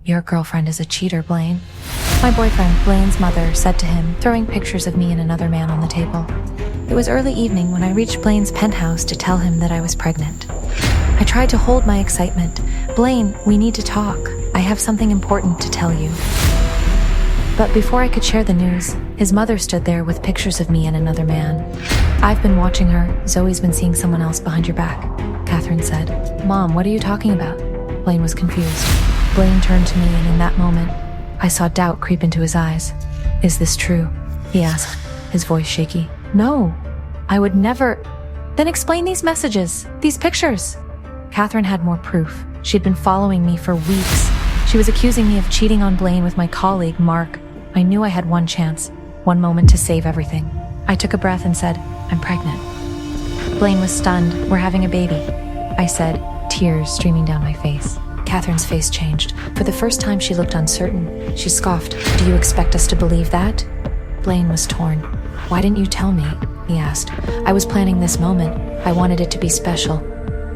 "Your girlfriend is a cheater, Blaine," my boyfriend, Blaine's mother, said to him, throwing pictures of me and another man on the table. It was early evening when I reached Blaine's penthouse to tell him that I was pregnant. I tried to hold my excitement. "Blaine, we need to talk. I have something important to tell you." But before I could share the news, his mother stood there with pictures of me and another man. "I've been watching her. Zoey's been seeing someone else behind your back," Catherine said. "Mom, what are you talking about?" Blaine was confused. Blaine turned to me, and in that moment, I saw doubt creep into his eyes. "Is this true?" he asked, his voice shaky. "No, I would never." "Then explain these messages, these pictures." Catherine had more proof. She'd been following me for weeks. She was accusing me of cheating on Blaine with my colleague, Mark. I knew I had one chance, one moment to save everything. I took a breath and said, "I'm pregnant." Blaine was stunned. "We're having a baby," I said, tears streaming down my face. Catherine's face changed. For the first time, she looked uncertain. She scoffed. "Do you expect us to believe that?" Blaine was torn. "Why didn't you tell me?" he asked. "I was planning this moment. I wanted it to be special."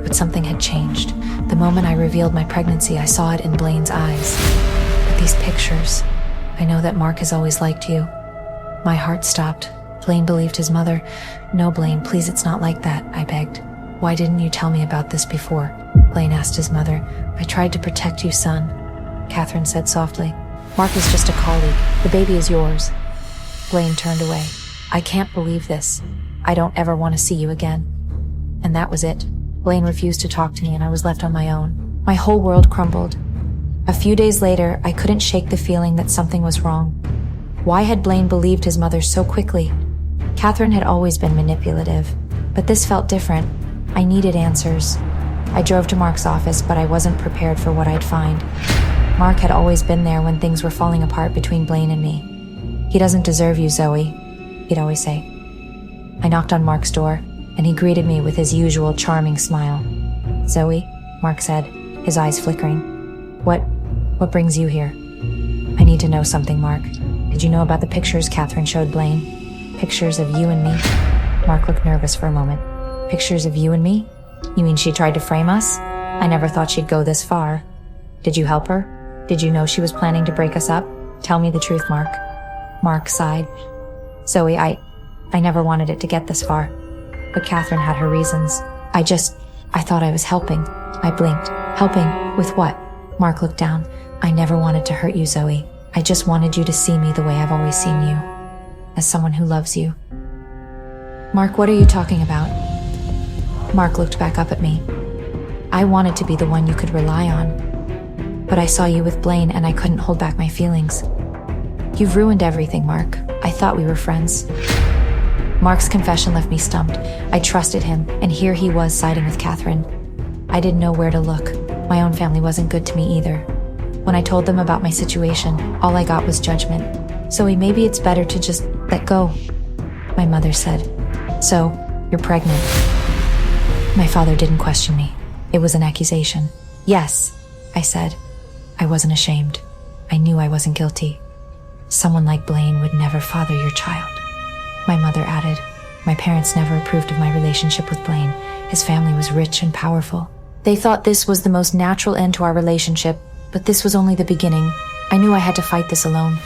But something had changed. The moment I revealed my pregnancy, I saw it in Blaine's eyes. "But these pictures, I know that Mark has always liked you." My heart stopped. Blaine believed his mother. "No, Blaine, please, it's not like that," I begged. "Why didn't you tell me about this before?" Blaine asked his mother. "I tried to protect you, son," Catherine said softly. "Mark is just a colleague. The baby is yours." Blaine turned away. "I can't believe this. I don't ever want to see you again." And that was it. Blaine refused to talk to me, and I was left on my own. My whole world crumbled. A few days later, I couldn't shake the feeling that something was wrong. Why had Blaine believed his mother so quickly? Catherine had always been manipulative, but this felt different. I needed answers. I drove to Mark's office, but I wasn't prepared for what I'd find. Mark had always been there when things were falling apart between Blaine and me. "He doesn't deserve you, Zoey," he'd always say. I knocked on Mark's door, and he greeted me with his usual charming smile. "Zoey," Mark said, his eyes flickering. What brings you here?" "I need to know something, Mark. Did you know about the pictures Catherine showed Blaine? Pictures of you and me?" Mark looked nervous for a moment. "Pictures of you and me? You mean she tried to frame us? I never thought she'd go this far. Did you help her? Did you know she was planning to break us up? Tell me the truth, Mark." Mark sighed. "Zoey, I never wanted it to get this far. But Catherine had her reasons. I thought I was helping." I blinked. "Helping? With what?" Mark looked down. "I never wanted to hurt you, Zoey. I just wanted you to see me the way I've always seen you. As someone who loves you." "Mark, what are you talking about?" Mark looked back up at me. "I wanted to be the one you could rely on. But I saw you with Blaine, and I couldn't hold back my feelings." "You've ruined everything, Mark. I thought we were friends." Mark's confession left me stumped. I trusted him, and here he was siding with Catherine. I didn't know where to look. My own family wasn't good to me either. When I told them about my situation, all I got was judgment. "Zoey, maybe it's better to just let go," my mother said. "So, you're pregnant?" My father didn't question me. It was an accusation. "Yes," I said. I wasn't ashamed. I knew I wasn't guilty. "Someone like Blaine would never father your child," my mother added. "My parents never approved of my relationship with Blaine. His family was rich and powerful. They thought this was the most natural end to our relationship, but this was only the beginning. I knew I had to fight this alone.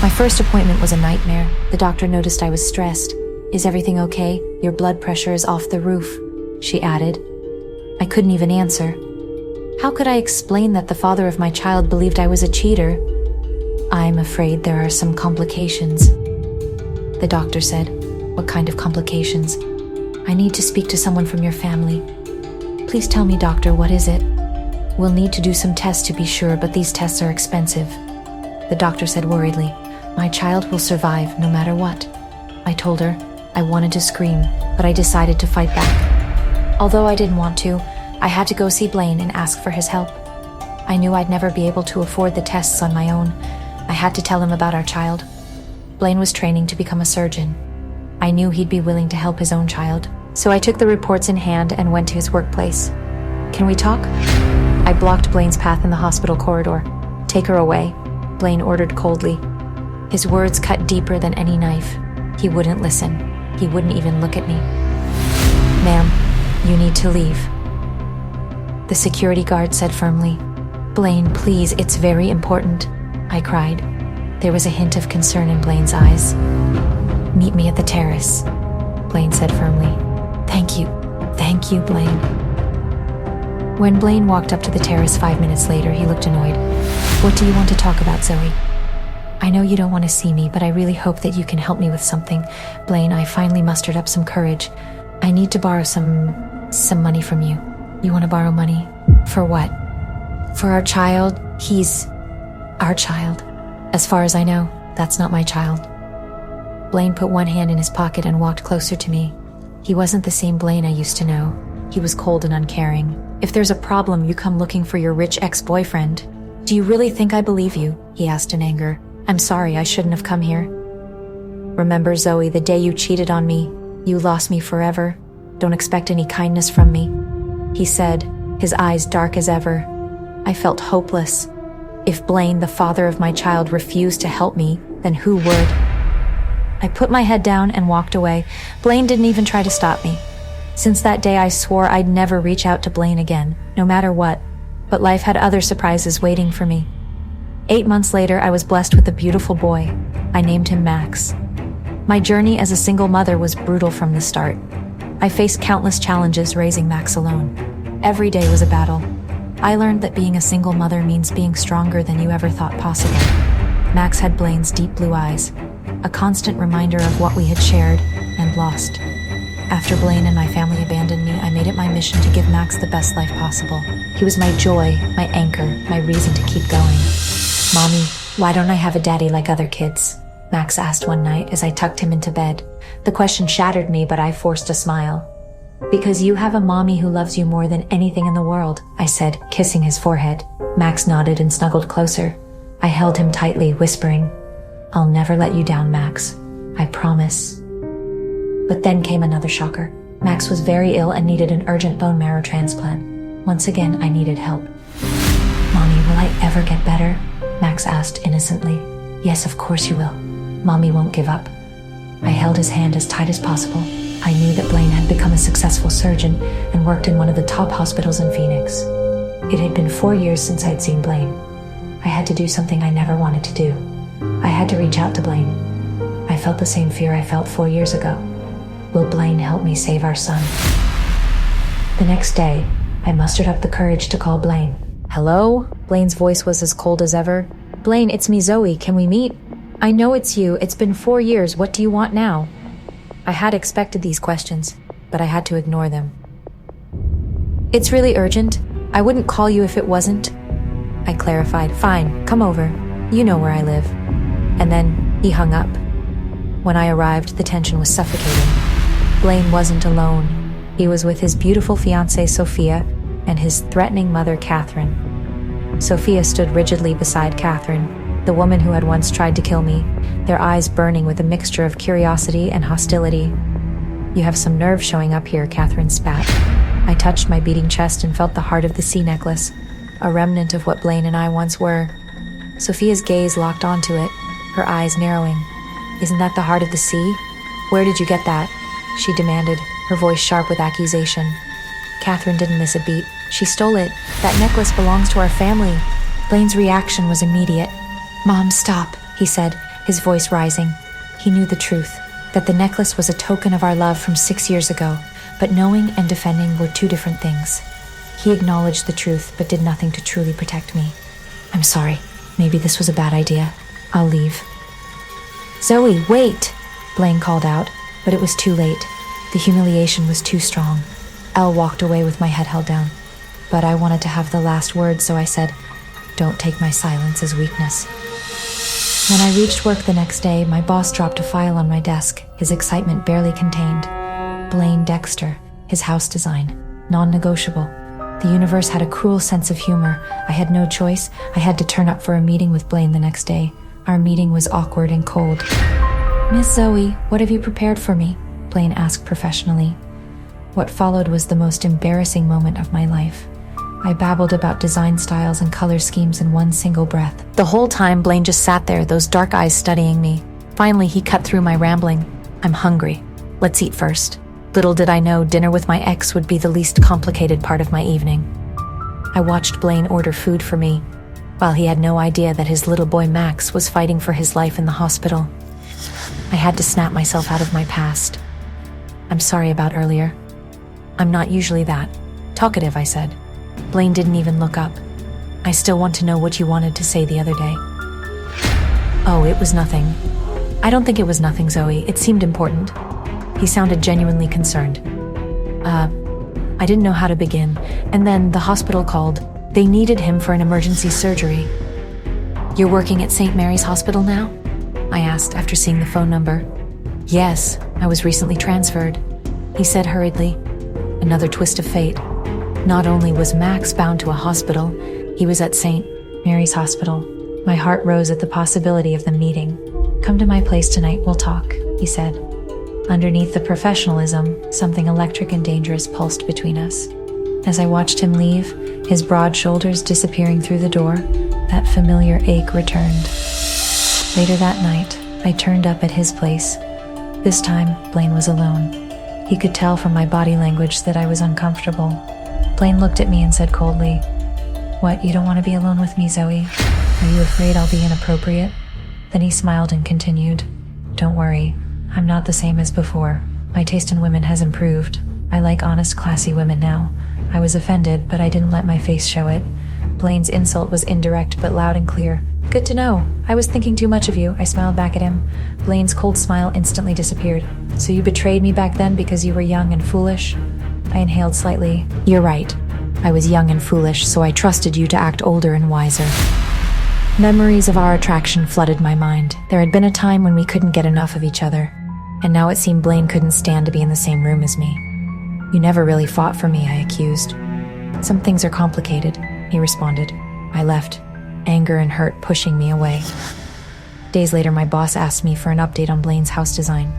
My first appointment was a nightmare. The doctor noticed I was stressed. "Is everything okay? Your blood pressure is off the roof," she added. I couldn't even answer. How could I explain that the father of my child believed I was a cheater? "I'm afraid there are some complications," the doctor said. "What kind of complications?" "I need to speak to someone from your family." "Please tell me, doctor, what is it?" "We'll need to do some tests to be sure, but these tests are expensive," the doctor said worriedly. "My child will survive no matter what." I told her. I wanted to scream, but I decided to fight back. Although I didn't want to, I had to go see Blaine and ask for his help. I knew I'd never be able to afford the tests on my own. I had to tell him about our child. Blaine was training to become a surgeon. I knew he'd be willing to help his own child, so I took the reports in hand and went to his workplace. "Can we talk?" I blocked Blaine's path in the hospital corridor. "Take her away," Blaine ordered coldly. His words cut deeper than any knife. He wouldn't listen. He wouldn't even look at me. "Ma'am, you need to leave," the security guard said firmly. Blaine, please, it's very important, I cried. There was a hint of concern in Blaine's eyes. Meet me at the terrace, Blaine said firmly. Thank you, Blaine. When Blaine walked up to the terrace 5 minutes later, he looked annoyed. What do you want to talk about, Zoey? I know you don't want to see me, but I really hope that you can help me with something. Blaine, I finally mustered up some courage. I need to borrow some money from you. You want to borrow money? For what? For our child. He's our child. As far as I know, that's not my child. Blaine put one hand in his pocket and walked closer to me. He wasn't the same Blaine I used to know. He was cold and uncaring. If there's a problem, you come looking for your rich ex-boyfriend. Do you really think I believe you? He asked in anger. I'm sorry, I shouldn't have come here. Remember, Zoey, the day you cheated on me, you lost me forever. Don't expect any kindness from me, he said, his eyes dark as ever. I felt hopeless. If Blaine, the father of my child, refused to help me, then who would? I put my head down and walked away. Blaine didn't even try to stop me. Since that day, I swore I'd never reach out to Blaine again, no matter what. But life had other surprises waiting for me. 8 months later, I was blessed with a beautiful boy. I named him Max. My journey as a single mother was brutal from the start. I faced countless challenges raising Max alone. Every day was a battle. I learned that being a single mother means being stronger than you ever thought possible. Max had Blaine's deep blue eyes, a constant reminder of what we had shared and lost. After Blaine and my family abandoned me, I made it my mission to give Max the best life possible. He was my joy, my anchor, my reason to keep going. Mommy, why don't I have a daddy like other kids? Max asked one night as I tucked him into bed. The question shattered me, but I forced a smile. Because you have a mommy who loves you more than anything in the world, I said, kissing his forehead. Max nodded and snuggled closer. I held him tightly, whispering, I'll never let you down, Max. I promise. But then came another shocker. Max was very ill and needed an urgent bone marrow transplant. Once again, I needed help. Mommy, will I ever get better? Max asked innocently. Yes, of course you will. Mommy won't give up. I held his hand as tight as possible. I knew that Blaine had become a successful surgeon and worked in one of the top hospitals in Phoenix. It had been 4 years since I'd seen Blaine. I had to do something I never wanted to do. I had to reach out to Blaine. I felt the same fear I felt 4 years ago. Will Blaine help me save our son? The next day, I mustered up the courage to call Blaine. Hello? Blaine's voice was as cold as ever. Blaine, it's me, Zoey. Can we meet? I know it's you. It's been 4 years. What do you want now? I had expected these questions, but I had to ignore them. It's really urgent. I wouldn't call you if it wasn't. I clarified. Fine, come over. You know where I live. And then he hung up. When I arrived, the tension was suffocating. Blaine wasn't alone. He was with his beautiful fiancée, Sophia, and his threatening mother, Catherine. Sophia stood rigidly beside Catherine, the woman who had once tried to kill me, their eyes burning with a mixture of curiosity and hostility. You have some nerve showing up here, Catherine spat. I touched my beating chest and felt the heart of the sea necklace, a remnant of what Blaine and I once were. Sophia's gaze locked onto it, her eyes narrowing. Isn't that the heart of the sea? Where did you get that? She demanded, her voice sharp with accusation. Catherine didn't miss a beat. She stole it. That necklace belongs to our family. Blaine's reaction was immediate. Mom, stop, he said, his voice rising. He knew the truth, that the necklace was a token of our love from 6 years ago, but knowing and defending were two different things. He acknowledged the truth, but did nothing to truly protect me. I'm sorry. Maybe this was a bad idea. I'll leave. Zoey, wait, Blaine called out, but it was too late. The humiliation was too strong. Elle walked away with my head held down. But I wanted to have the last word, so I said, don't take my silence as weakness. When I reached work the next day, my boss dropped a file on my desk, his excitement barely contained. Blaine Dexter, his house design, non-negotiable. The universe had a cruel sense of humor. I had no choice. I had to turn up for a meeting with Blaine the next day. Our meeting was awkward and cold. Miss Zoey, what have you prepared for me? Blaine asked professionally. What followed was the most embarrassing moment of my life. I babbled about design styles and color schemes in one single breath. The whole time, Blaine just sat there, those dark eyes studying me. Finally, he cut through my rambling. I'm hungry. Let's eat first. Little did I know dinner with my ex would be the least complicated part of my evening. I watched Blaine order food for me, while he had no idea that his little boy Max was fighting for his life in the hospital. I had to snap myself out of my past. I'm sorry about earlier. I'm not usually that talkative, I said. Blaine didn't even look up. I still want to know what you wanted to say the other day. Oh, it was nothing. I don't think it was nothing, Zoey. It seemed important. He sounded genuinely concerned. I didn't know how to begin, and then the hospital called. They needed him for an emergency surgery. You're working at St. Mary's Hospital now? I asked after seeing the phone number. Yes, I was recently transferred, he said hurriedly. Another twist of fate. Not only was Max bound to a hospital, he was at St. Mary's Hospital. My heart rose at the possibility of them meeting. Come to my place tonight, we'll talk, he said. Underneath the professionalism, something electric and dangerous pulsed between us. As I watched him leave, his broad shoulders disappearing through the door, that familiar ache returned. Later that night, I turned up at his place. This time, Blaine was alone. He could tell from my body language that I was uncomfortable. Blaine looked at me and said coldly, "What, you don't want to be alone with me, Zoey? Are you afraid I'll be inappropriate?" Then he smiled and continued, "Don't worry, I'm not the same as before. My taste in women has improved. I like honest, classy women now. I was offended, but I didn't let my face show it." Blaine's insult was indirect but loud and clear. "Good to know. I was thinking too much of you," I smiled back at him. Blaine's cold smile instantly disappeared. "So you betrayed me back then because you were young and foolish?" I inhaled slightly. "You're right. I was young and foolish, so I trusted you to act older and wiser." Memories of our attraction flooded my mind. There had been a time when we couldn't get enough of each other, and now it seemed Blaine couldn't stand to be in the same room as me. "You never really fought for me," I accused. "Some things are complicated," he responded. I left, anger and hurt pushing me away. Days later, my boss asked me for an update on Blaine's house design.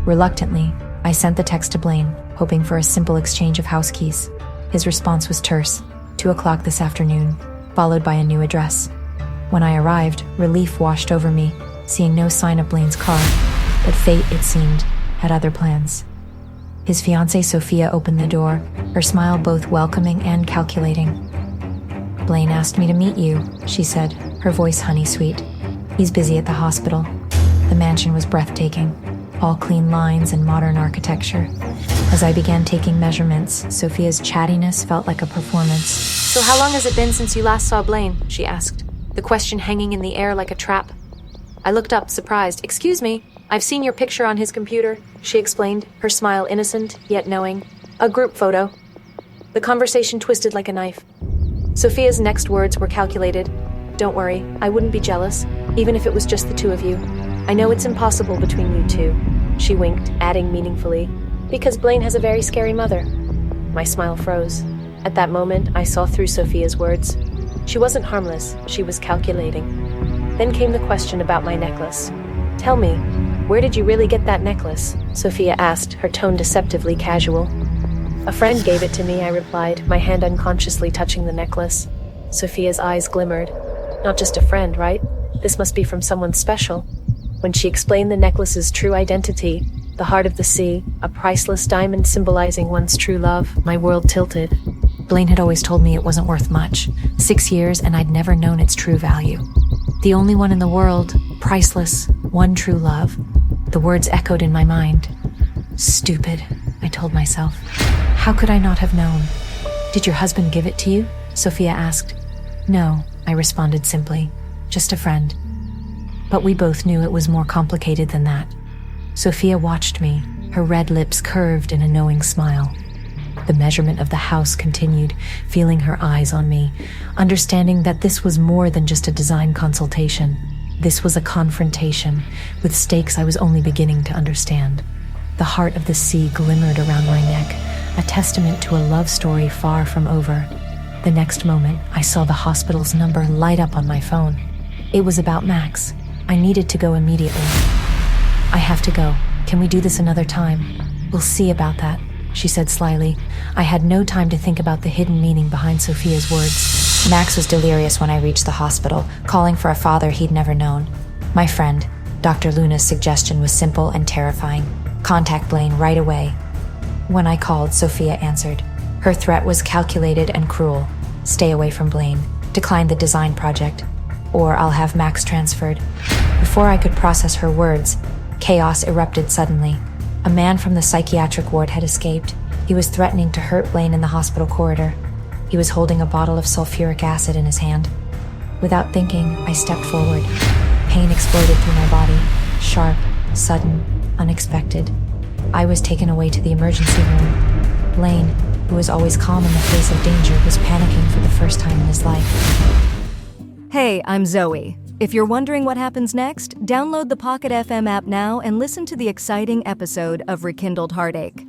Reluctantly, I sent the text to Blaine, hoping for a simple exchange of house keys. His response was terse, 2:00 this afternoon, followed by a new address. When I arrived, relief washed over me, seeing no sign of Blaine's car, but fate, it seemed, had other plans. His fiancée Sophia opened the door, her smile both welcoming and calculating. "Blaine asked me to meet you," she said, her voice honey-sweet. "He's busy at the hospital." The mansion was breathtaking, all clean lines and modern architecture. As I began taking measurements, Sophia's chattiness felt like a performance. "So how long has it been since you last saw Blaine?" she asked, the question hanging in the air like a trap. I looked up, surprised. "Excuse me, I've seen your picture on his computer," she explained, her smile innocent, yet knowing. "A group photo." The conversation twisted like a knife. Sophia's next words were calculated. "Don't worry, I wouldn't be jealous, even if it was just the two of you. I know it's impossible between you two." She winked, adding meaningfully, "Because Blaine has a very scary mother." My smile froze. At that moment, I saw through Sophia's words. She wasn't harmless, she was calculating. Then came the question about my necklace. "Tell me, where did you really get that necklace?" Sophia asked, her tone deceptively casual. "A friend gave it to me," I replied, my hand unconsciously touching the necklace. Sophia's eyes glimmered. "Not just a friend, right? This must be from someone special." When she explained the necklace's true identity, the heart of the sea, a priceless diamond symbolizing one's true love, my world tilted. Blaine had always told me it wasn't worth much. 6 years and I'd never known its true value. The only one in the world, priceless, one true love. The words echoed in my mind. "Stupid," I told myself. How could I not have known? "Did your husband give it to you?" Sophia asked. "No," I responded simply. "Just a friend." But we both knew it was more complicated than that. Sophia watched me, her red lips curved in a knowing smile. The measurement of the house continued, feeling her eyes on me, understanding that this was more than just a design consultation. This was a confrontation, with stakes I was only beginning to understand. The heart of the sea glimmered around my neck, a testament to a love story far from over. The next moment, I saw the hospital's number light up on my phone. It was about Max. I needed to go immediately. "I have to go. Can we do this another time?" "We'll see about that," she said slyly. I had no time to think about the hidden meaning behind Sophia's words. Max was delirious when I reached the hospital, calling for a father he'd never known. My friend, Dr. Luna's suggestion was simple and terrifying. "Contact Blaine right away." When I called, Sophia answered. Her threat was calculated and cruel. stay away from Blaine, decline the design project, or I'll have Max transferred. Before I could process her words, chaos erupted suddenly. A man from the psychiatric ward had escaped. He was threatening to hurt Blaine in the hospital corridor. He was holding a bottle of sulfuric acid in his hand. Without thinking, I stepped forward. Pain exploded through my body, sharp, sudden, unexpected. I was taken away to the emergency room. Blaine, who was always calm in the face of danger, was panicking for the first time in his life. Hey, I'm Zoey. If you're wondering what happens next, download the Pocket FM app now and listen to the exciting episode of Rekindled Heartache.